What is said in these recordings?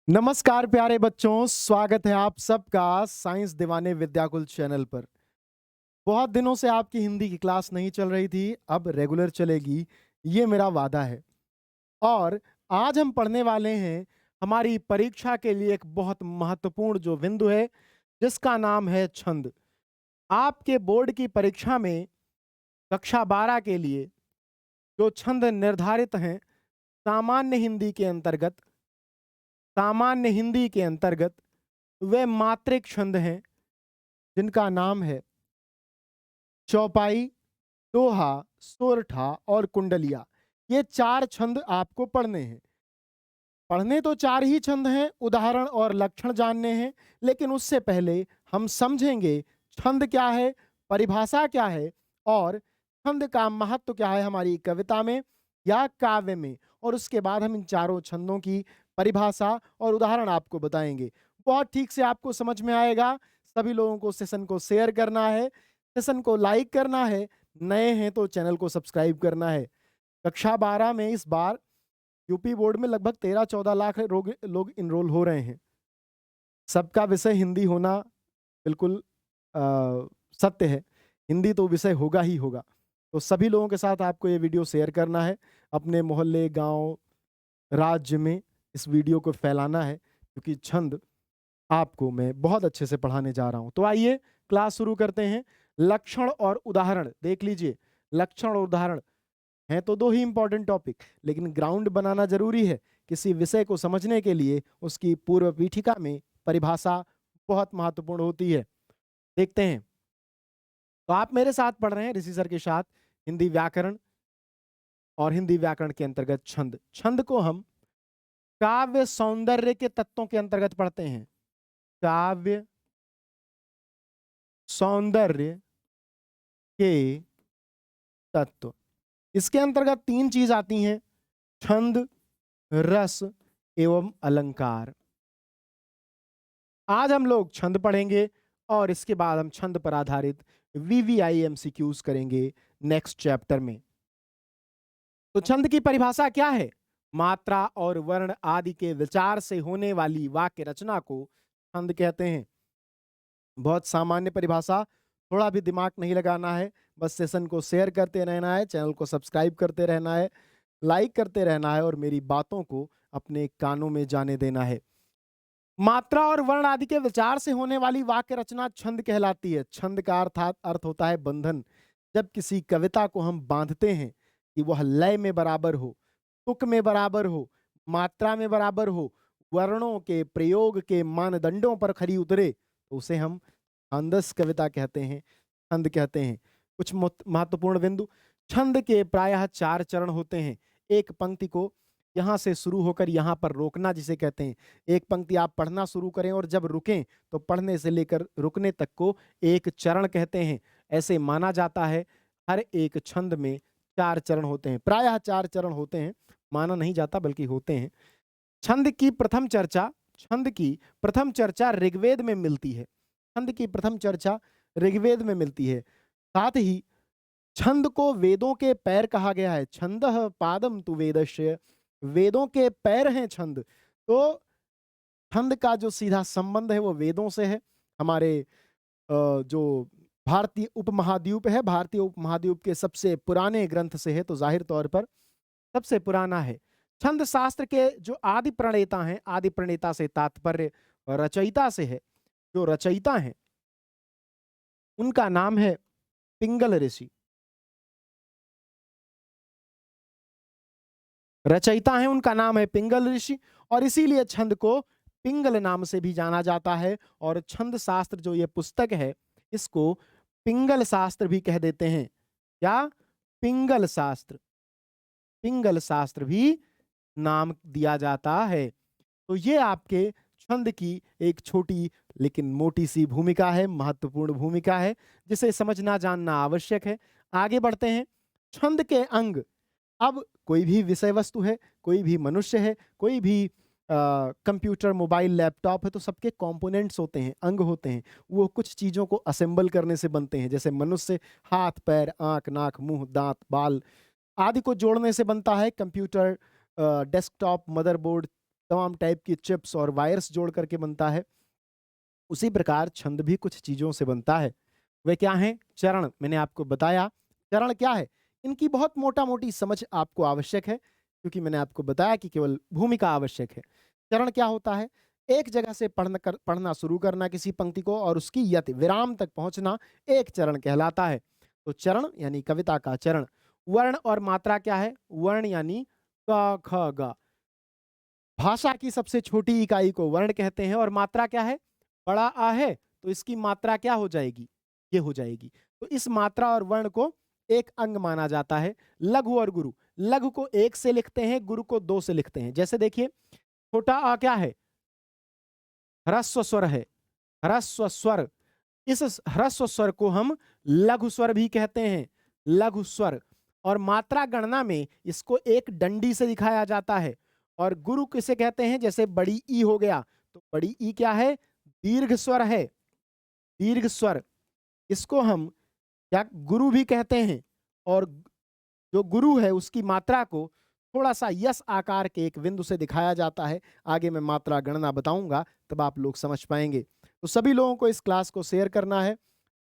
नमस्कार प्यारे बच्चों, स्वागत है आप सबका साइंस दीवाने विद्याकुल चैनल पर। बहुत दिनों से आपकी हिंदी की क्लास नहीं चल रही थी, अब रेगुलर चलेगी, ये मेरा वादा है। और आज हम पढ़ने वाले हैं हमारी परीक्षा के लिए एक बहुत महत्वपूर्ण जो बिंदु है, जिसका नाम है छंद। आपके बोर्ड की परीक्षा में कक्षा 12 के लिए जो छंद निर्धारित हैं, सामान्य हिंदी के अंतर्गत सामान्य हिंदी के अंतर्गत वे मात्रिक छंद हैं, जिनका नाम है चौपाई, दोहा, सोरठा और कुंडलिया। ये 4 छंद आपको पढ़ने हैं। पढ़ने तो 4 ही छंद हैं, उदाहरण और लक्षण जानने हैं, लेकिन उससे पहले हम समझेंगे छंद क्या है, परिभाषा क्या है और छंद का महत्व क्या है हमारी कविता में या काव्य में। और उसके बाद हम इन चारों छंदों की परिभाषा और उदाहरण आपको बताएंगे। बहुत ठीक से आपको समझ में आएगा। सभी लोगों को सेशन को शेयर करना है, सेशन को लाइक करना है, नए हैं तो चैनल को सब्सक्राइब करना है। कक्षा 12 में इस बार यूपी बोर्ड में लगभग 13-14 लाख लोग इनरोल हो रहे हैं। सबका विषय हिंदी होना बिल्कुल अ, सत्य है। हिंदी तो विषय होगा ही होगा। तो सभी लोगों के साथ आपको ये वीडियो शेयर करना है। अपने मोहल्ले, गांव, राज्य में इस वीडियो को फैलाना है, क्योंकि छंद आपको मैं बहुत अच्छे से पढ़ाने जा रहा हूं। तो आइए क्लास शुरू करते हैं। लक्षण और उदाहरण देख लीजिए। लक्षण और उदाहरण हैं तो 2 ही इंपॉर्टेंट टॉपिक, लेकिन ग्राउंड बनाना जरूरी है। किसी विषय को समझने के लिए उसकी पूर्व पीठिका में परिभाषा बहुत महत्वपूर्ण होती है। देखते हैं। तो आप मेरे साथ पढ़ रहे हैं ऋषि सर के साथ हिंदी व्याकरण, और हिंदी व्याकरण के अंतर्गत छंद। छंद को हम काव्य सौंदर्य के तत्वों के अंतर्गत पढ़ते हैं। काव्य सौंदर्य के तत्व, इसके अंतर्गत 3 चीज आती हैं: छंद, रस एवं अलंकार। आज हम लोग छंद पढ़ेंगे और इसके बाद हम छंद पर आधारित वीवीआई एमसीक्यूज करेंगे नेक्स्ट चैप्टर में। तो छंद की परिभाषा क्या है? मात्रा और वर्ण आदि के विचार से होने वाली वाक्य रचना को छंद कहते हैं। बहुत सामान्य परिभाषा, थोड़ा भी दिमाग नहीं लगाना है, बस सेशन को शेयर करते रहना है, चैनल को सब्सक्राइब करते रहना है, लाइक करते रहना है और मेरी बातों को अपने कानों में जाने देना है। मात्रा और वर्ण आदि के विचार से होने वाली वाक्य रचना छंद कहलाती है। छंद का अर्थ होता है बंधन। जब किसी कविता को हम बांधते हैं कि वह लय में बराबर हो, तुक में बराबर हो, मात्रा में बराबर हो, वर्णों के प्रयोग के मानदंडों पर खरी उतरे, तो उसे हम छंदस कविता कहते हैं, छंद कहते हैं। कुछ महत्वपूर्ण बिंदु। छंद के प्रायः 4 चरण होते हैं। एक पंक्ति को यहाँ से शुरू होकर यहाँ पर रोकना जिसे कहते हैं। एक पंक्ति आप पढ़ना शुरू करें और जब रुकें तो पढ़ने से लेकर रुकने तक को एक चरण कहते हैं। ऐसे माना जाता है हर एक छंद में 4 चरण होते हैं, प्रायः 4 चरण होते हैं, माना नहीं जाता बल्कि होते हैं। छंद की प्रथम चर्चा ऋग्वेद में मिलती है। छंद की प्रथम चर्चा ऋग्वेद में मिलती है। साथ ही छंद को वेदों के पैर कहा गया है। छंदः पादम तु वेदस्य, वेदों के पैर हैं छंद। तो छंद का जो सीधा संबंध है वो वेदों से है। हमारे जो भारतीय उपमहाद्वीप है, भारतीय उपमहाद्वीप के सबसे पुराने ग्रंथ से है, तो जाहिर तौर पर सबसे पुराना है। छंद शास्त्र के जो आदि प्रणेता हैं, आदि प्रणेता से तात्पर्य रचयिता से है। जो रचयिता हैं उनका नाम है पिंगल ऋषि। रचयिता हैं उनका नाम है पिंगल ऋषि, और इसीलिए छंद को पिंगल नाम से भी जाना जाता है। और छंद शास्त्र जो ये पुस्तक है, इसको पिंगल शास्त्र भी कह देते हैं। क्या? पिंगल शास्त्र, पिंगल शास्त्र भी नाम दिया जाता है। तो ये आपके छंद की एक छोटी लेकिन मोटी सी भूमिका है, महत्वपूर्ण भूमिका है, जिसे समझना जानना आवश्यक है। आगे बढ़ते हैं। छंद के अंग, अब कोई भी विषय वस्तु है, कोई भी मनुष्य है, कोई भी कंप्यूटर, मोबाइल, लैपटॉप है, तो सबके कंपोनेंट्स होते हैं, अंग होते हैं। वो कुछ चीज़ों को असेंबल करने से बनते हैं। जैसे मनुष्य हाथ, पैर, आंख, नाक, मुंह, दांत, बाल आदि को जोड़ने से बनता है। कंप्यूटर डेस्कटॉप, मदरबोर्ड, तमाम टाइप की चिप्स और वायर्स जोड़ करके बनता है, उसी प्रकार छंद भी कुछ चीजों से बनता है। वे क्या हैं? चरण। मैंने आपको बताया चरण क्या है। इनकी बहुत मोटा मोटी समझ आपको आवश्यक है, क्योंकि मैंने आपको बताया कि केवल भूमिका आवश्यक है। चरण क्या होता है? एक जगह से पढ़ना शुरू करना किसी पंक्ति को और उसकी यति विराम तक पहुंचना एक चरण कहलाता है। तो चरण यानी कविता का चरण। वर्ण और मात्रा क्या है? वर्ण यानी क ख ग। भाषा की सबसे छोटी इकाई को वर्ण कहते हैं। और मात्रा क्या है? बड़ा आ है तो इसकी मात्रा क्या हो जाएगी? ये हो जाएगी। तो इस मात्रा और वर्ण को एक अंग माना जाता है। लघु और गुरु, लघु को 1 से लिखते हैं, गुरु को 2 से लिखते हैं। जैसे देखिए, छोटा आ क्या है? ह्रस्व स्वर है, ह्रस्व स्वर। इस ह्रस्व स्वर को हम लघु स्वर भी कहते हैं, लघु स्वर। और मात्रा गणना में इसको एक डंडी से दिखाया जाता है। और गुरु किसे कहते हैं? जैसे बड़ी ई हो गया, तो बड़ी ई क्या है? दीर्घ स्वर है, दीर्घ स्वर। इसको हम क्या गुरु भी कहते हैं। और जो गुरु है उसकी मात्रा को थोड़ा सा यस आकार के एक बिंदु से दिखाया जाता है। आगे मैं मात्रा गणना बताऊंगा, तब आप लोग समझ पाएंगे। तो सभी लोगों को इस क्लास को शेयर करना है,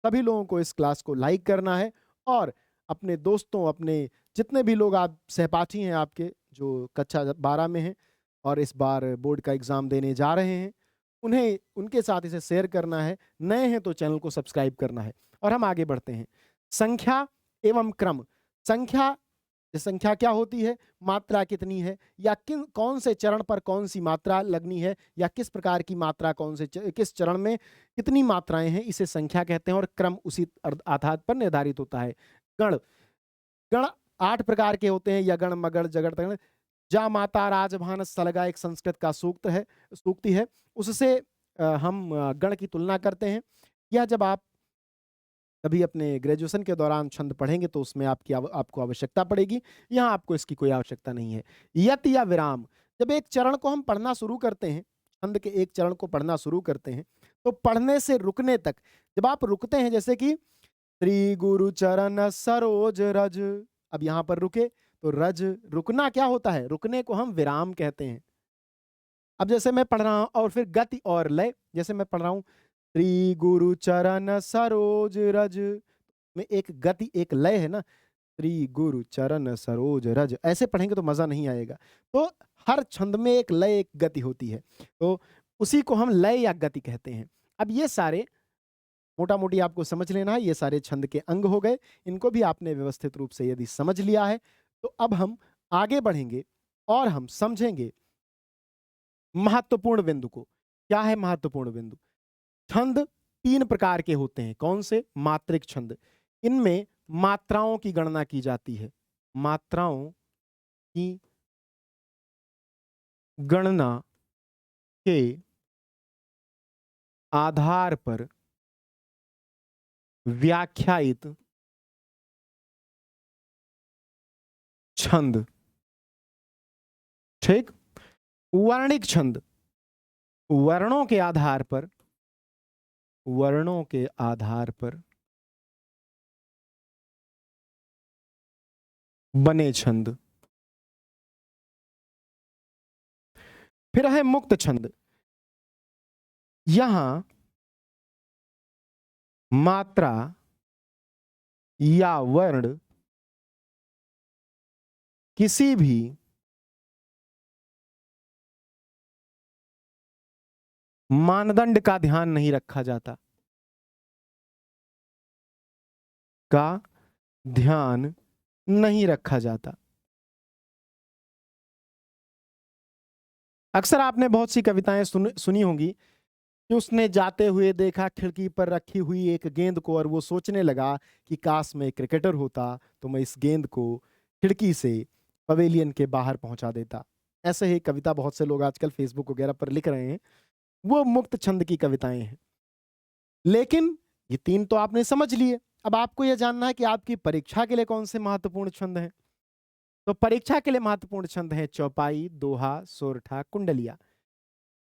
सभी लोगों को इस क्लास को लाइक करना है, और अपने दोस्तों, अपने जितने भी लोग आप सहपाठी हैं आपके जो कक्षा 12 में हैं और इस बार बोर्ड का एग्जाम देने जा रहे हैं, उन्हें उनके साथ इसे शेयर करना है। नए हैं तो चैनल को सब्सक्राइब करना है। और हम आगे बढ़ते हैं। संख्या एवं क्रम। संख्या, संख्या क्या होती है? मात्रा कितनी है, या कौन से चरण पर कौन सी मात्रा लगनी है, या किस प्रकार की मात्रा कौन से किस चरण में कितनी मात्राएं हैं, इसे संख्या कहते हैं। और क्रम उसी आधार पर निर्धारित होता है। गण, गण 8 प्रकार के होते हैं। यगण, मगण, जगण, तगण। जा माता राजभान सलगा एक संस्कृत का सूक्त है, सूक्ति है। उससे हम गण की तुलना करते हैं। यह जब आप कभी अपने ग्रेजुएशन के दौरान छंद पढ़ेंगे तो उसमें आपको आवश्यकता पड़ेगी। यहाँ आपको इसकी कोई आवश्यकता नहीं है। यत या विराम, जब एक चरण को हम पढ़ना शुरू करते हैं, छंद के एक चरण को पढ़ना शुरू करते हैं, तो पढ़ने से रुकने तक जब आप रुकते हैं, जैसे कि श्री गुरु चरण सरोज रज, अब यहाँ पर रुके तो रज, रुकना क्या होता है? रुकने को हम विराम कहते हैं। अब जैसे मैं पढ़ रहा हूं, और फिर गति और लय, जैसे मैं पढ़ रहा हूं श्री गुरु चरण सरोज रज, में एक गति एक लय है ना, श्री गुरु चरण सरोज रज, ऐसे पढ़ेंगे तो मजा नहीं आएगा। तो हर छंद में एक लय एक गति होती है, तो उसी को हम लय या गति कहते हैं। अब ये सारे मोटा मोटी आपको समझ लेना है, ये सारे छंद के अंग हो गए। इनको भी आपने व्यवस्थित रूप से यदि समझ लिया है तो अब हम आगे बढ़ेंगे और हम समझेंगे महत्वपूर्ण बिंदु को। क्या है महत्वपूर्ण बिंदु? छंद 3 प्रकार के होते हैं। कौन से? मात्रिक छंद। इनमें मात्राओं की गणना की जाती है। मात्राओं की गणना के आधार पर व्याख्यायित छंद, ठीक। वर्णिक छंद, वर्णों के आधार पर, वर्णों के आधार पर बने छंद। फिर है मुक्त छंद। यहां मात्रा या वर्ण किसी भी मानदंड का ध्यान नहीं रखा जाता, का ध्यान नहीं रखा जाता। अक्सर आपने बहुत सी कविताएं सुनी होंगी कि उसने जाते हुए देखा खिड़की पर रखी हुई एक गेंद को और वो सोचने लगा कि काश मैं क्रिकेटर होता तो मैं इस गेंद को खिड़की से पवेलियन के बाहर पहुंचा देता। ऐसे ही कविता बहुत से लोग आजकल फेसबुक वगैरह पर लिख रहे हैं, वो मुक्त छंद की कविताएं हैं। लेकिन ये 3 तो आपने समझ लिए। अब आपको यह जानना है कि आपकी परीक्षा के लिए कौन से महत्वपूर्ण छंद हैं। तो परीक्षा के लिए महत्वपूर्ण छंद हैं चौपाई, दोहा, सोरठा, कुंडलिया।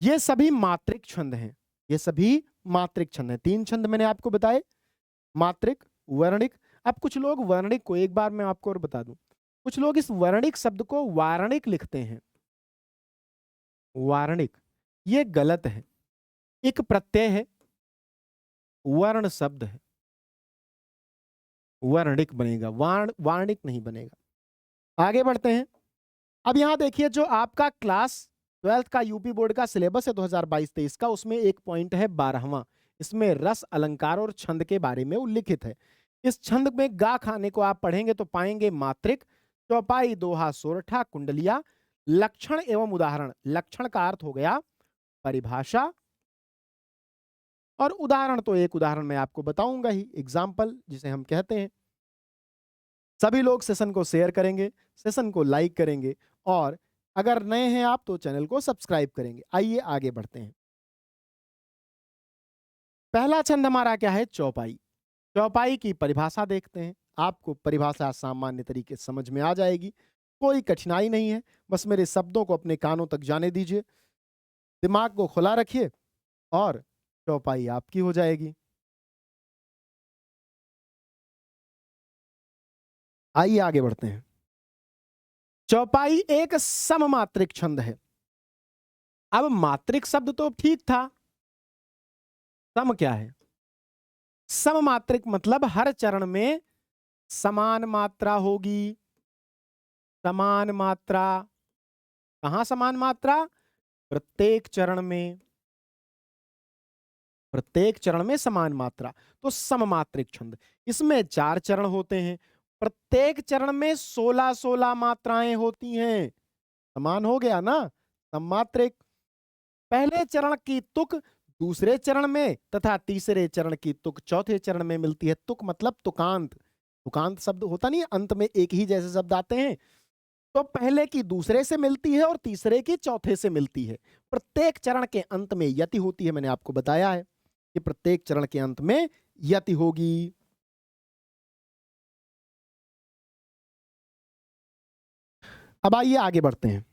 ये सभी मात्रिक छंद हैं, ये सभी मात्रिक छंद हैं। 3 छंद मैंने आपको बताए, मात्रिक, वर्णिक। अब कुछ लोग वर्णिक को, एक बार मैं आपको और बता दूं, कुछ लोग इस वर्णिक शब्द को वारणिक लिखते हैं। वार्णिक, ये गलत है। एक प्रत्यय है, वर्ण शब्द है, वर्णिक बनेगा, वार्णिक नहीं बनेगा। आगे बढ़ते हैं। अब यहां देखिए, जो आपका क्लास 12th का यूपी बोर्ड का सिलेबस है 2022-23 का, उसमें एक पॉइंट है 12वां। इसमें रस, अलंकार और छंद के बारे में उल्लिखित है। इस छंद में गा खाने को आप पढ़ेंगे तो पाएंगे मात्रिक, चौपाई, दोहा, सोरठा, कुंडलिया, लक्षण एवं उदाहरण। लक्षण का अर्थ हो गया परिभाषा, और उदाहरण तो एक उदाहरण मैं आपको बताऊंगा ही, एग्जाम्पल जिसे हम कहते हैं। सभी लोग सेशन को शेयर करेंगे, सेशन को लाइक करेंगे, और अगर नए हैं आप तो चैनल को सब्सक्राइब करेंगे। आइए आगे बढ़ते हैं। पहला छंद हमारा क्या है? चौपाई। चौपाई की परिभाषा देखते हैं। आपको परिभाषा सामान्य तरीके से समझ में आ जाएगी, कोई कठिनाई नहीं है। बस मेरे शब्दों को अपने कानों तक जाने दीजिए, दिमाग को खुला रखिए और चौपाई आपकी हो जाएगी। आइए आगे बढ़ते हैं। चौपाई एक सममात्रिक छंद है। अब मात्रिक शब्द तो ठीक था, सम क्या है? सममात्रिक मतलब हर चरण में समान मात्रा होगी। समान मात्रा, कहां समान मात्रा? प्रत्येक चरण में, प्रत्येक चरण में समान मात्रा, तो सममात्रिक छंद। इसमें 4 चरण होते हैं, प्रत्येक चरण में 16-16 मात्राएं होती हैं। समान हो गया ना, सममात्रिक। पहले चरण की तुक दूसरे चरण में तथा तीसरे चरण की तुक चौथे चरण में मिलती है। तुक मतलब तुकांत। तुकांत शब्द होता नहीं, अंत में एक ही जैसे शब्द आते हैं, तो पहले की दूसरे से मिलती है और तीसरे की चौथे से मिलती है। प्रत्येक चरण के अंत में यति होती है, मैंने आपको बताया है कि प्रत्येक चरण के अंत में यति होगी। अब आइए आगे बढ़ते हैं।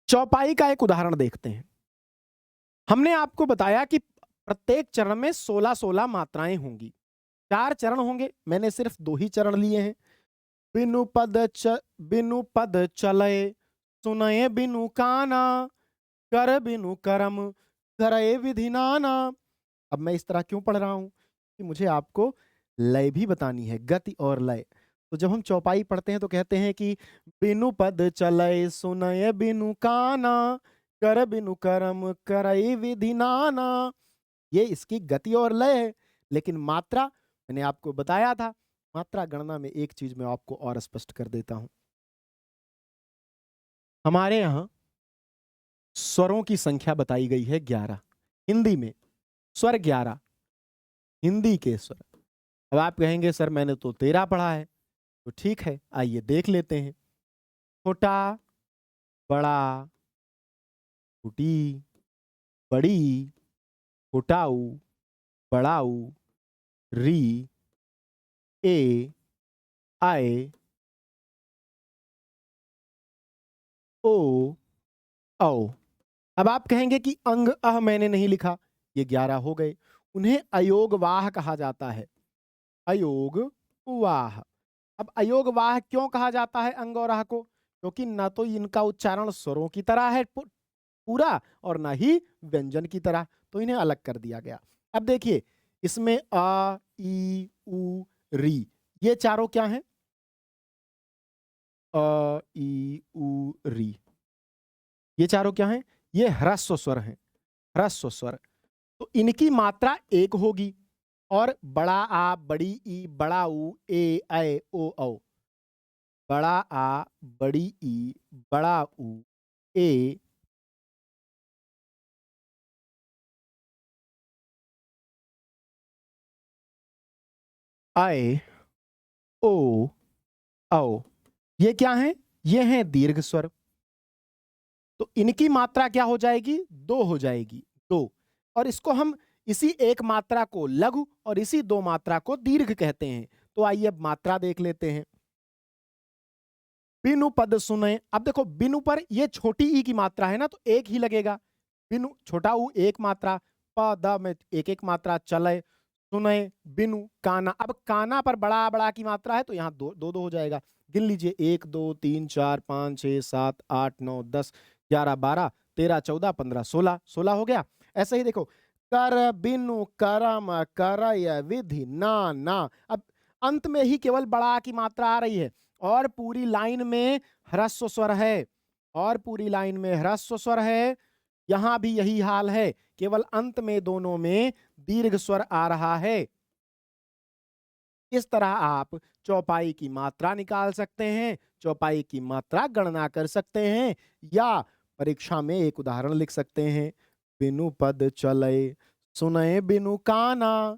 चौपाई का एक उदाहरण देखते हैं। हमने आपको बताया कि प्रत्येक चरण में 16-16 मात्राएं होंगी। 4 चरण होंगे, मैंने सिर्फ 2 ही चरण लिए हैं। बिनु पद चले, सुनए बिनु काना, कर बिनु करम, करे विधि नाना। अब मैं इस तरह क्यों पढ़ रहा हूं कि मुझे आपको लय भी बतानी है, गति और लय। तो जब हम चौपाई पढ़ते हैं तो कहते हैं कि बिनु पद चले, सुनय बिनु काना, कर बिनु करम, करई विधि नाना। ये इसकी गति और लय है। लेकिन मात्रा मैंने आपको बताया था, मात्रा गणना में एक चीज मैं आपको और स्पष्ट कर देता हूं। हमारे यहां स्वरों की संख्या बताई गई है 11। हिंदी में स्वर 11, हिंदी के स्वर। अब आप कहेंगे सर मैंने तो 13 पढ़ा है, तो ठीक है, आइए देख लेते हैं। छोटा, बड़ा, छोटी, बड़ी, छोटाऊ, बड़ाऊ, री, ए, आए, ओ, औ। अब आप कहेंगे कि अंग अह मैंने नहीं लिखा, ये 11 हो गए। उन्हें अयोगवाह कहा जाता है। अयोगवाह। अब अयोगवाह क्यों कहा जाता है अंग और आह को? क्योंकि ना तो इनका उच्चारण स्वरों की तरह है पूरा, और ना ही व्यंजन की तरह, तो इन्हें अलग कर दिया गया। अब देखिए, इसमें अ, ई, उ, री, ये चारों क्या हैं? अ, ई, उ, री, ये चारों क्या हैं? ये ह्रस्व स्वर हैं, ह्रस्व स्वर। तो इनकी मात्रा एक होगी, और बड़ा आ, बड़ी ई, बड़ा ऊ, ए, ऐ, ओ, औ। बड़ा आ, बड़ी ई, बड़ा ऊ, ए, आए, ओ, औ। ये क्या है? ये हैं दीर्घ स्वर। तो इनकी मात्रा क्या हो जाएगी? 2 हो जाएगी, 2। और इसको हम, इसी एक मात्रा को लघु और इसी 2 मात्रा को दीर्घ कहते हैं। तो आइए अब मात्रा देख लेते हैं। बिनु पद सुने। अब देखो, बिनु पर ये छोटी ई की मात्रा है ना, तो एक ही लगेगा। बिनु छोटा ऊ एक मात्रा, प द में एक एक मात्रा, चले सुनय, बिनु, काना। अब काना पर बड़ा बड़ा की मात्रा है तो यहाँ दो दो दो हो जाएगा। गिन लीजिए 1 2 3 4 5 6 7 8 9 10 11 12 13 14 15 16 16 हो गया। ऐसे ही देखो कर, बिनु, करम, करय, विधि, ना ना। अब अंत में ही केवल बड़ा की मात्रा आ रही है और पूरी लाइन में ह्रस्व स्वर है, और पूरी लाइन में ह्रस्व स्वर है। यहां भी यही हाल है, केवल अंत में दोनों में दीर्घ स्वर आ रहा है। इस तरह आप चौपाई की मात्रा निकाल सकते हैं, चौपाई की मात्रा गणना कर सकते हैं, या परीक्षा में एक उदाहरण लिख सकते हैं। बिनु पद चलय, सुनय बिनु काना,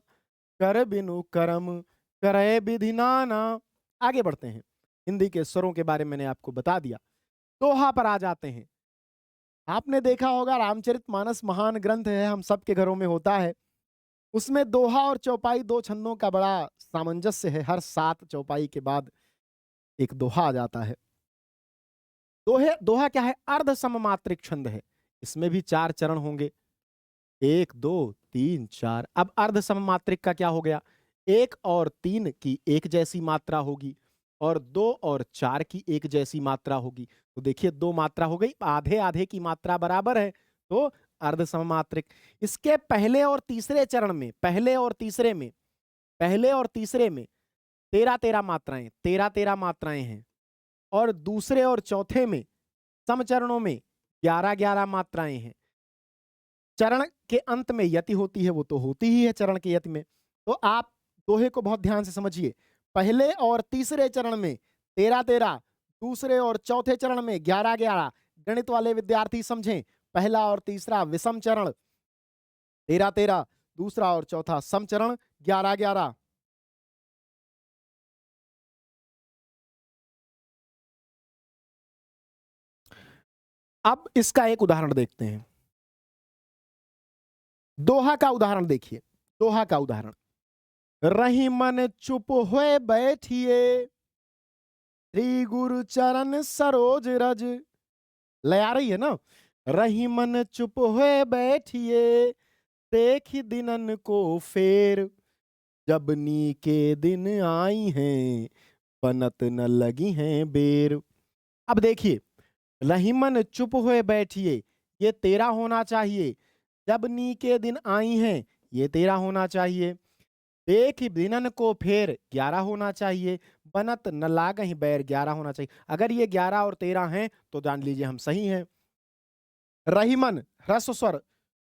कर बिनु करम, करय विधि नाना। आगे बढ़ते हैं। हिंदी के स्वरों के बारे में मैंने आपको बता दिया। दोहा पर आ जाते हैं। आपने देखा होगा रामचरितमानस महान ग्रंथ है, हम सबके घरों में होता है। उसमें दोहा और चौपाई दो छंदों का बड़ा सामंजस्य है। हर 7 चौपाई के बाद एक दोहा आ जाता है। दोहा क्या है? अर्ध सममात्रिक छंद है। इसमें भी 4 चरण होंगे, 1 2 3 4। अब अर्ध सममात्रिक का क्या हो गया? 1 और 3 की एक जैसी मात्रा होगी और 2 और 4 की एक जैसी मात्रा होगी। तो देखिए 2 मात्रा हो गई, आधे आधे की मात्रा बराबर है, तो अर्ध सममात्रिक। इसके पहले और तीसरे चरण में, पहले और तीसरे में 13-13 मात्राएं, 13-13 मात्राएं हैं, और दूसरे और चौथे में समचरणों में 11-11 मात्राएं हैं। चरण के अंत में यति होती है, वो तो होती ही है चरण के यति में। तो आप दोहे को बहुत ध्यान से समझिए। पहले और तीसरे चरण में 13-13, दूसरे और चौथे चरण में 11-11। गणित वाले विद्यार्थी समझें, पहला और तीसरा विषम चरण 13-13, दूसरा और चौथा समचरण 11-11। अब इसका एक उदाहरण देखते हैं। दोहा का उदाहरण देखिए। दोहा का उदाहरण, रही मन चुप हुए बैठिए, श्री गुरु चरण सरोज रज। लय आ रही है ना? रही मन चुप हुए बैठिए, देखी दिनन को फेर, जब नी के दिन आई हैं, बनत न लगी हैं बेर। अब देखिए, रहीमन चुप हुए बैठिए, ये 13 होना चाहिए। जब नी के दिन आई हैं, ये 13 होना चाहिए। देख बिनन को फेर 11 होना चाहिए। बनत न लागहि बैर 11 होना चाहिए। अगर ये 11 और 13 हैं तो जान लीजिए हम सही हैं। रहीमन ह्रस्व स्वर,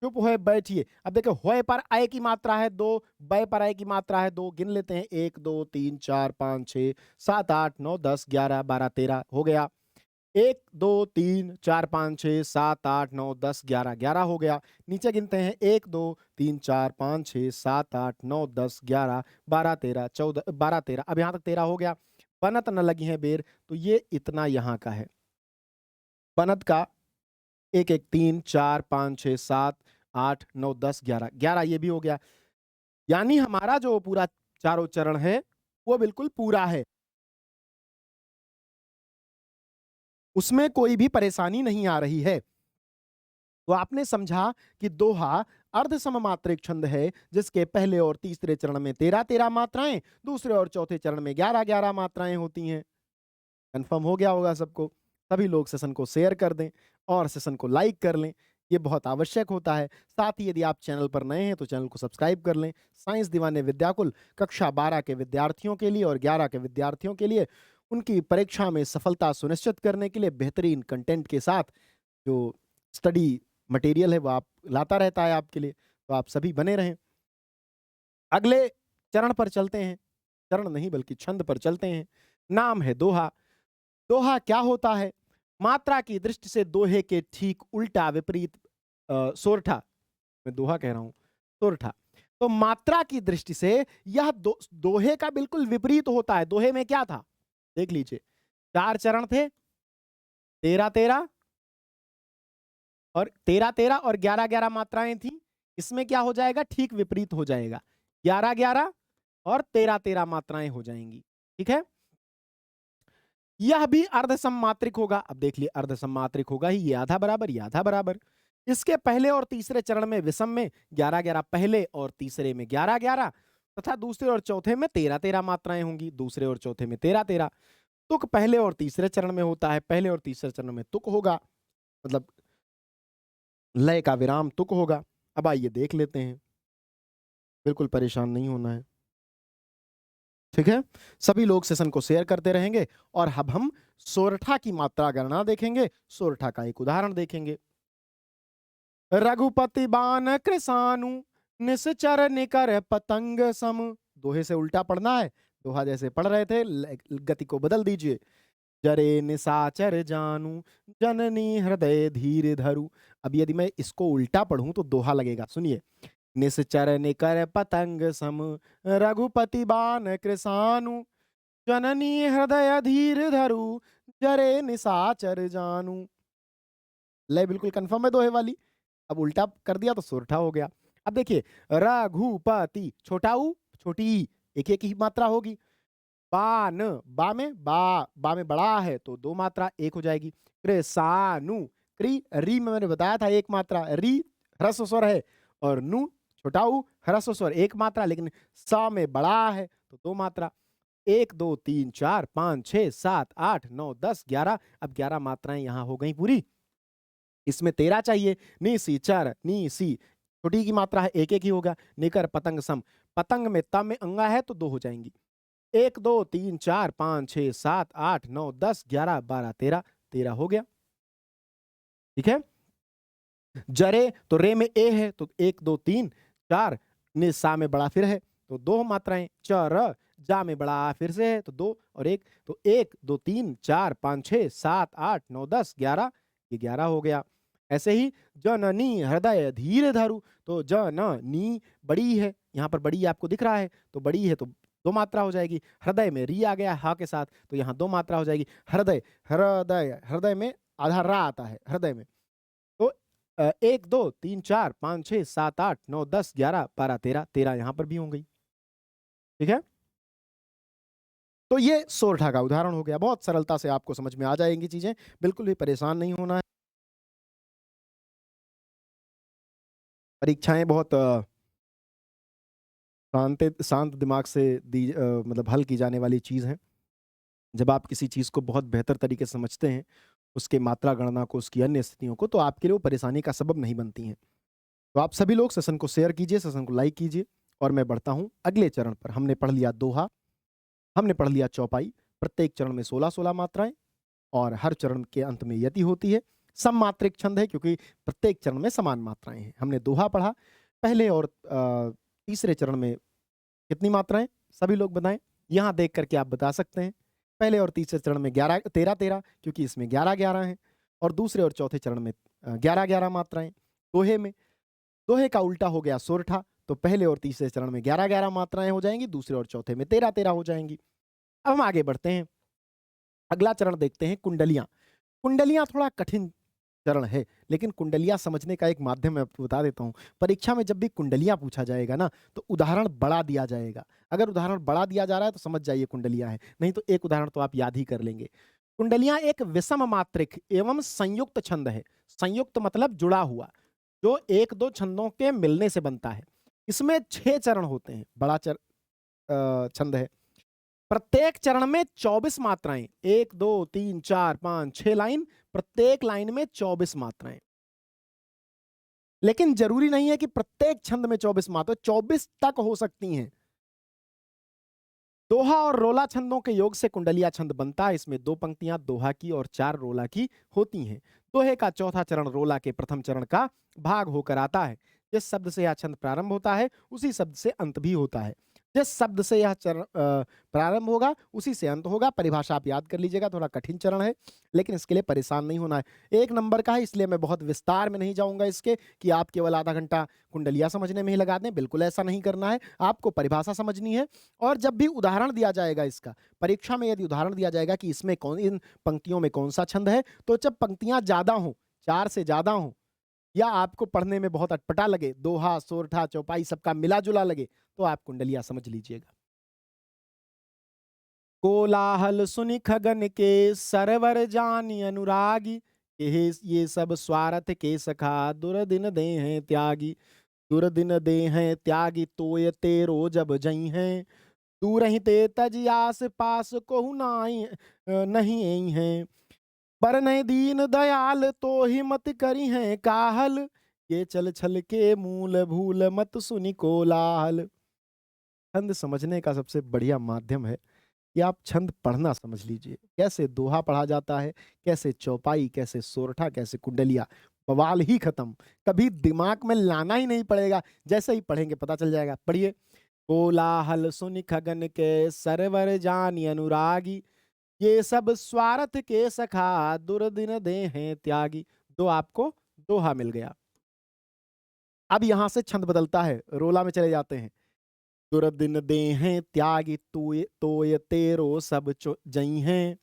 चुप हुए बैठिए। अब देखो, होए पर आय की मात्रा है 2, बै पर आय की मात्रा है 2। गिन लेते हैं 1 2 3 4 5 6 7 8 9 10 11 12 13 हो गया। 1 2 3 4 5 6 7 8 9 10 11 11 हो गया। नीचे गिनते हैं 1 2 3 4 5 6 7 8 9 10 11 12 13 14 12 13। अब यहाँ तक 13 हो गया। बनत न लगी है बेर, तो ये इतना यहाँ का है। बनत का 1 1 3 4 5 6 7 8 9 10 11 11 ये भी हो गया। यानी हमारा जो पूरा चारों चरण है वो बिल्कुल पूरा है, उसमें कोई भी परेशानी नहीं आ रही है। तो आपने समझा कि दोहा अर्ध सममात्रिक छंद है, जिसके पहले और तीसरे चरण में 13-13 मात्राएं, दूसरे और चौथे चरण में 11-11 मात्राएं होती हैं। कंफर्म हो गया होगा सबको। सभी लोग सेशन को शेयर कर दें और सेशन को लाइक कर लें, ये बहुत आवश्यक होता है। साथ ही यदि आप चैनल पर नए हैं तो चैनल को सब्सक्राइब कर लें। साइंस दीवाने विद्याकुल कक्षा 12 के विद्यार्थियों के लिए और 11 के विद्यार्थियों के लिए, उनकी परीक्षा में सफलता सुनिश्चित करने के लिए बेहतरीन कंटेंट के साथ जो स्टडी मटेरियल है वो आप लाता रहता है आपके लिए। तो आप सभी बने रहें। अगले चरण पर चलते हैं। चरण नहीं बल्कि छंद पर चलते हैं। नाम है दोहा। दोहा क्या होता है? मात्रा की दृष्टि से दोहे के ठीक उल्टा विपरीत सोरठा, मैं दोहा कह रहा हूं, सोरठा। तो मात्रा की दृष्टि से यह दोहे का बिल्कुल विपरीत होता है। दोहे में क्या था? देख लीजिए, 4 चरण थे, 13-13 और 13-13 और 11-11 मात्राएं थी। इसमें क्या हो जाएगा? ठीक विपरीत हो जाएगा, 11-11 और 13-13 मात्राएं हो जाएंगी। ठीक है, यह भी अर्ध सममात्रिक होगा। अब देख लिए, अर्ध सममात्रिक होगा ही, ये आधा बराबर, ये आधा बराबर। इसके पहले और तीसरे चरण में विषम में 11-11, पहले और तीसरे में 11-11, तथा दूसरे और चौथे में 13-13 मात्राएं होंगी, दूसरे और चौथे में 13-13। तुक पहले और तीसरे चरण में होता है, पहले और तीसरे चरण में तुक होगा, मतलब लय का विराम तुक होगा। अब आइए देख लेते हैं, बिल्कुल परेशान नहीं होना है, ठीक है? सभी लोग सेशन को शेयर करते रहेंगे और अब हम सोरठा की मात्रा गणना देखेंगे, सोरठा का एक उदाहरण देखेंगे। रघुपति बान कृसानु निश्चर निकर पतंग सम। दोहे से उल्टा पढ़ना है, दोहा जैसे पढ़ रहे थे गति को बदल दीजिए। जरे निशाचर जानू जननी हृदय धीर धरु। अब यदि मैं इसको उल्टा पढ़ूं तो दोहा लगेगा, सुनिए। निश्चर निकर पतंग सम रघुपति बान कृसानु जननी हृदय धीर धरु जरे निशाचर जानू। लय बिल्कुल कंफर्म है दोहे वाली। अब उल्टा कर दिया तो सोरठा हो गया। अब देखिए, रघुपति छोटा ऊ छोटी ई, एक एक ही मात्रा होगी। बान बा में बड़ा है तो दो मात्रा एक हो जाएगी। कृसानु क्री री में मैंने बताया था एक मात्रा, री ह्रस्व स्वर है और नु छोटा ऊ ह्रस्व स्वर एक मात्रा, लेकिन सा में बड़ा है तो दो मात्रा। 1 2 3 4 5 6 7 8 9 10 11। अब 11 मात्राएं यहां हो गई पूरी। इसमें 13 चाहिए। नी सी चर नी सी छोटी की मात्रा है, एक एक ही होगा। निकर पतंग सम, पतंग में त में अंगा है तो दो हो जाएंगी। 1 2 3 4 5 6 7 8 9 10 11 12 13, 13 हो गया, ठीक है। जरे तो रे में ए है तो 1 2 3 4, निसा में बड़ा फिर है तो दो मात्राएं। चर जा में बड़ा फिर से है तो दो और एक, तो 1 2 3 4 5 6 7 8 9 10 11, ये 11 हो गया। ऐसे ही जननी हृदय धीर धरु, तो जननी बड़ी है, यहाँ पर बड़ी आपको दिख रहा है तो बड़ी है तो दो मात्रा हो जाएगी। हृदय में री आ गया हा के साथ तो यहाँ दो मात्रा हो जाएगी। हृदय हृदय हृदय में आधा रा आता है हृदय में, तो 1 2 3 4 5 6 7 8 9 10 11 12 13, 13 यहाँ पर भी हो गई, ठीक है। तो ये सोरठा का उदाहरण हो गया। बहुत सरलता से आपको समझ में आ जाएंगी चीजें, बिल्कुल भी परेशान नहीं होना है। परीक्षाएं बहुत शांत दिमाग से मतलब हल की जाने वाली चीज है। जब आप किसी चीज को बहुत बेहतर तरीके से समझते हैं, उसके मात्रा गणना को, उसकी अन्य स्थितियों को, तो आपके लिए वो परेशानी का सबब नहीं बनती हैं। तो आप सभी लोग सेशन को शेयर कीजिए, सेशन को लाइक कीजिए और मैं बढ़ता हूं अगले चरण पर। हमने पढ़ लिया दोहा, हमने पढ़ लिया चौपाई। प्रत्येक चरण में 16-16 मात्राएं और हर चरण के अंत में यति होती है। सममात्रिक छंद है क्योंकि प्रत्येक चरण में समान मात्राएं हैं। हमने दोहा पढ़ा। पहले और तीसरे चरण में कितनी मात्राएं, सभी लोग बताएं। यहां देख करके आप बता सकते हैं। पहले और तीसरे चरण में 11 13 13 क्योंकि इसमें 11 11 हैं, और दूसरे और चौथे चरण में 11 11 मात्राएं। दोहे में, दोहे का उल्टा हो गया सोरठा, तो पहले और तीसरे चरण में 11 11 मात्राएं हो जाएंगी, दूसरे और चौथे में 13 13 हो जाएंगी। अब हम आगे बढ़ते हैं, अगला चरण देखते हैं कुंडलियां। कुंडलियां थोड़ा कठिन चरण है, लेकिन कुंडलियां समझने का एक माध्यम मैं आपको बता देता हूं। परीक्षा में जब भी कुंडलियां पूछा जाएगा ना, तो उदाहरण बड़ा दिया जाएगा। अगर उदाहरण बड़ा दिया जा रहा है तो समझ जाइए कुंडलियां है, नहीं तो एक उदाहरण तो आप याद ही कर लेंगे। कुंडलियां एक विषम मात्रिक एवं संयुक्त छंद है। संयुक्त मतलब जुड़ा हुआ, जो एक दो छंदों के मिलने से बनता है। इसमें 6 चरण होते हैं, बड़ा छंद है। प्रत्येक चरण में 24 मात्राएं, 1 2 3 4 5 6 लाइन, प्रत्येक लाइन में 24 मात्राएं। लेकिन जरूरी नहीं है कि प्रत्येक छंद में 24 मात्रा, 24 तक हो सकती हैं। दोहा और रोला छंदों के योग से कुंडलिया छंद बनता है। इसमें 2 पंक्तियां दोहा की और 4 रोला की होती हैं। दोहे का चौथा चरण रोला के प्रथम चरण का भाग होकर आता है। जिस शब्द से यह छंद प्रारंभ होता है उसी शब्द से अंत भी होता है। जिस शब्द से यह चरण प्रारंभ होगा उसी से अंत होगा। परिभाषा आप याद कर लीजिएगा, थोड़ा कठिन चरण है लेकिन इसके लिए परेशान नहीं होना है। 1 नंबर का है इसलिए मैं बहुत विस्तार में नहीं जाऊंगा इसके, कि आप केवल आधा घंटा कुंडलिया समझने में ही लगा दें। बिल्कुल ऐसा नहीं करना है, आपको परिभाषा समझनी है। और जब भी उदाहरण दिया जाएगा इसका, परीक्षा में यदि उदाहरण दिया जाएगा कि इसमें कौन, इन पंक्तियों में कौन सा छंद है, तो जब पंक्तियां ज्यादा हों, 4 से ज्यादा हों, या आपको पढ़ने में बहुत अटपटा लगे, दोहा सोरठा चौपाई सबका मिला जुला लगे, तो आप कुंडलिया समझ लीजिएगा। कोलाहल सुनि खगन के सरवर जानी अनुरागी, ये सब स्वार्थ के सखा दुर्दिन दे हैं त्यागी। दुर्दिन दे हैं त्यागी तोय तेरो जब जई हैं। तू रही ते तज आस पास कोहु नाई नहीं आई हैं। पर नहीं दीन दयाल तो ही मत करी हैं काहल। ये चल छल के मूल भूल मत सुनी कोलाहल। छंद समझने का सबसे बढ़िया माध्यम है कि आप छंद पढ़ना समझ लीजिए। कैसे दोहा पढ़ा जाता है, कैसे चौपाई, कैसे सोरठा, कैसे कुंडलिया, बवाल ही खत्म। कभी दिमाग में लाना ही नहीं पड़ेगा, जैसे ही पढ़ेंगे पता चल जाएगा। पढ़िए। कोलाहल सुनि खगन के सरवर जानी अनुरागी। ये सब स्वार्थ के सखा दुर्दिन दे हैं त्यागी। दो आपको दोहा मिल गया। अब यहां से छंद बदलता है, रोला में चले जाते हैं। दुर्दिन दे हैं त्यागी तोय तेरो सब जई हैं।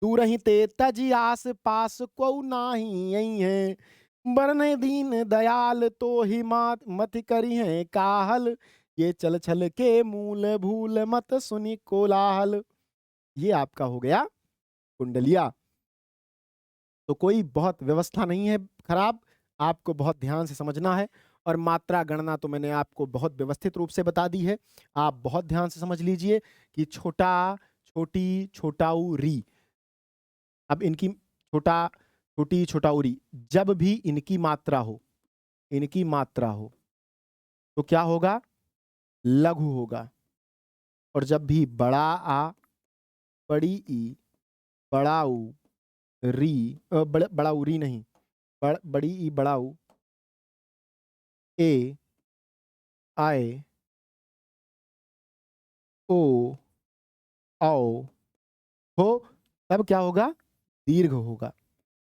तू रही ते तजी आस पास को नाही यही है। बरने दीन दयाल तो ही मत करी है काहल। ये चल छल के मूल भूल मत सुनी कोलाहल। ये आपका हो गया कुंडलिया। तो कोई बहुत व्यवस्था नहीं है खराब, आपको बहुत ध्यान से समझना है। और मात्रा गणना तो मैंने आपको बहुत व्यवस्थित रूप से बता दी है, आप बहुत ध्यान से समझ लीजिए कि छोटा, छोटी, छोटाऊ, री। अब इनकी छोटा, छोटी, छोटाऊ, री, जब भी इनकी मात्रा हो, इनकी मात्रा हो तो क्या होगा? लघु होगा। और जब भी बड़ा आ, बड़ी ई, बड़ा ऊ, री, बड़ा ऊ री नहीं, बड़ी ई, बड़ा ऊ, ए, आए, ओ, औ, हो, तब क्या होगा? दीर्घ होगा।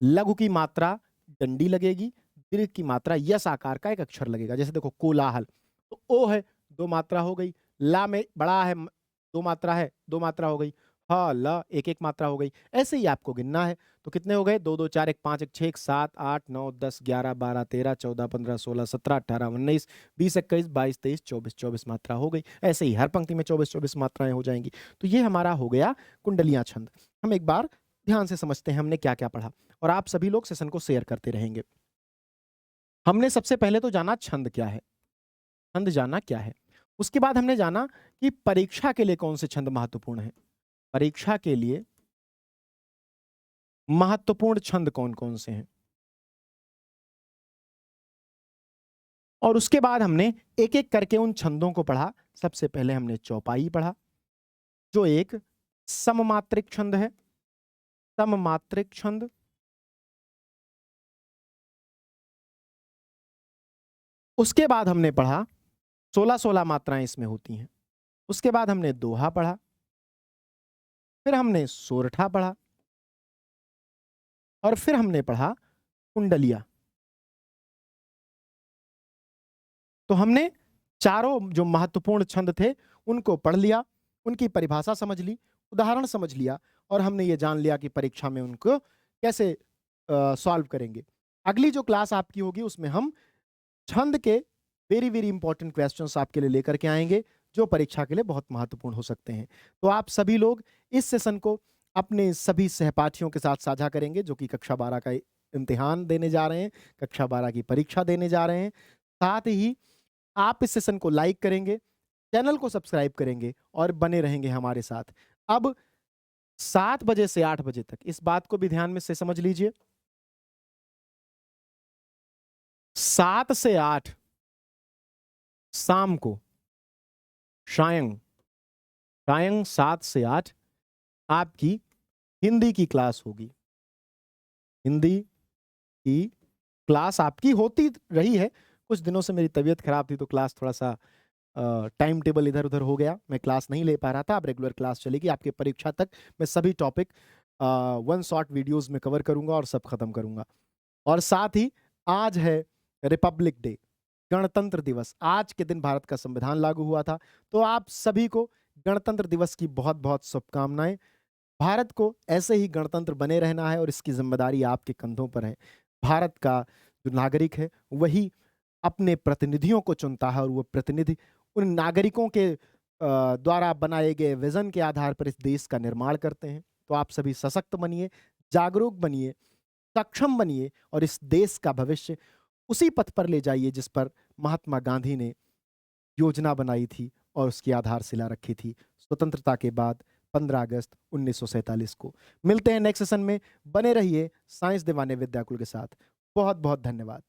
लघु की मात्रा डंडी लगेगी, दीर्घ की मात्रा यस आकार का एक अक्षर लगेगा। जैसे देखो कोलाहल, तो ओ है, दो मात्रा हो गई। ला में बड़ा है, दो मात्रा है, दो मात्रा हो गई। ह ल एक एक मात्रा हो गई। ऐसे ही आपको गिनना है। तो कितने हो गए? 2 2 4 1 5 1 6 1 7 8 9 10 11 12 13 14 15 16 17 18 19 20 21 22 23 24 24 मात्रा हो गई। ऐसे ही हर पंक्ति में 24 24 मात्राएं हो जाएंगी। तो ये हमारा हो गया कुंडलियां छंद। हम एक बार ध्यान से समझते हैं हमने क्या क्या पढ़ा, और आप सभी लोग सेशन को शेयर करते रहेंगे। हमने सबसे पहले तो जाना छंद क्या है, छंद जाना क्या है। उसके बाद हमने जाना कि परीक्षा के लिए कौन से छंद महत्वपूर्ण है। परीक्षा के लिए महत्वपूर्ण छंद कौन कौन से हैं, और उसके बाद हमने एक एक करके उन छंदों को पढ़ा। सबसे पहले हमने चौपाई पढ़ा, जो एक सममात्रिक छंद है। सममात्रिक छंद। उसके बाद हमने पढ़ा 16-16 मात्राएं इसमें होती हैं। उसके बाद हमने दोहा पढ़ा, फिर हमने सोरठा पढ़ा, और फिर हमने पढ़ा कुंडलिया। तो हमने चारों जो महत्वपूर्ण छंद थे उनको पढ़ लिया, उनकी परिभाषा समझ ली, उदाहरण समझ लिया, और हमने ये जान लिया कि परीक्षा में उनको कैसे सॉल्व करेंगे। अगली जो क्लास आपकी होगी उसमें हम छंद के वेरी वेरी इंपॉर्टेंट क्वेश्चंस आपके लिए लेकर के आएंगे, जो परीक्षा के लिए बहुत महत्वपूर्ण हो सकते हैं। तो आप सभी लोग इस सेशन को अपने सभी सहपाठियों के साथ साझा करेंगे, जो कि कक्षा 12 का इम्तिहान देने जा रहे हैं, कक्षा 12 की परीक्षा देने जा रहे हैं। साथ ही आप इस सेशन को लाइक करेंगे, चैनल को सब्सक्राइब करेंगे और बने रहेंगे हमारे साथ। अब 7 बजे से 8 बजे तक इस बात को भी ध्यान में से समझ लीजिए, 7 से 8 शाम को, शायं शायं 7 से 8 आपकी हिंदी की क्लास होगी। हिंदी की क्लास आपकी होती रही है, कुछ दिनों से मेरी तबीयत खराब थी तो क्लास थोड़ा सा टाइम टेबल इधर उधर हो गया, मैं क्लास नहीं ले पा रहा था। अब रेगुलर क्लास चलेगी आपके परीक्षा तक। मैं सभी टॉपिक वन शॉट वीडियोस में कवर करूंगा और सब खत्म करूंगा। और साथ ही आज है रिपब्लिक डे, गणतंत्र दिवस। आज के दिन भारत का संविधान लागू हुआ था, तो आप सभी को गणतंत्र दिवस की बहुत बहुत शुभकामनाएं। भारत को ऐसे ही गणतंत्र बने रहना है और इसकी जिम्मेदारी आपके कंधों पर है। भारत का जो नागरिक है वही अपने प्रतिनिधियों को चुनता है, और वो प्रतिनिधि उन नागरिकों के द्वारा बनाए गए विजन के आधार पर इस देश का निर्माण करते हैं। तो आप सभी सशक्त बनिए, जागरूक बनिए, सक्षम बनिए, और इस देश का भविष्य उसी पथ पर ले जाइए जिस पर महात्मा गांधी ने योजना बनाई थी और उसकी आधारशिला रखी थी स्वतंत्रता के बाद 15 अगस्त 1947 को। मिलते हैं नेक्स्ट सेशन में, बने रहिए साइंस दीवाने विद्याकुल के साथ। बहुत बहुत धन्यवाद।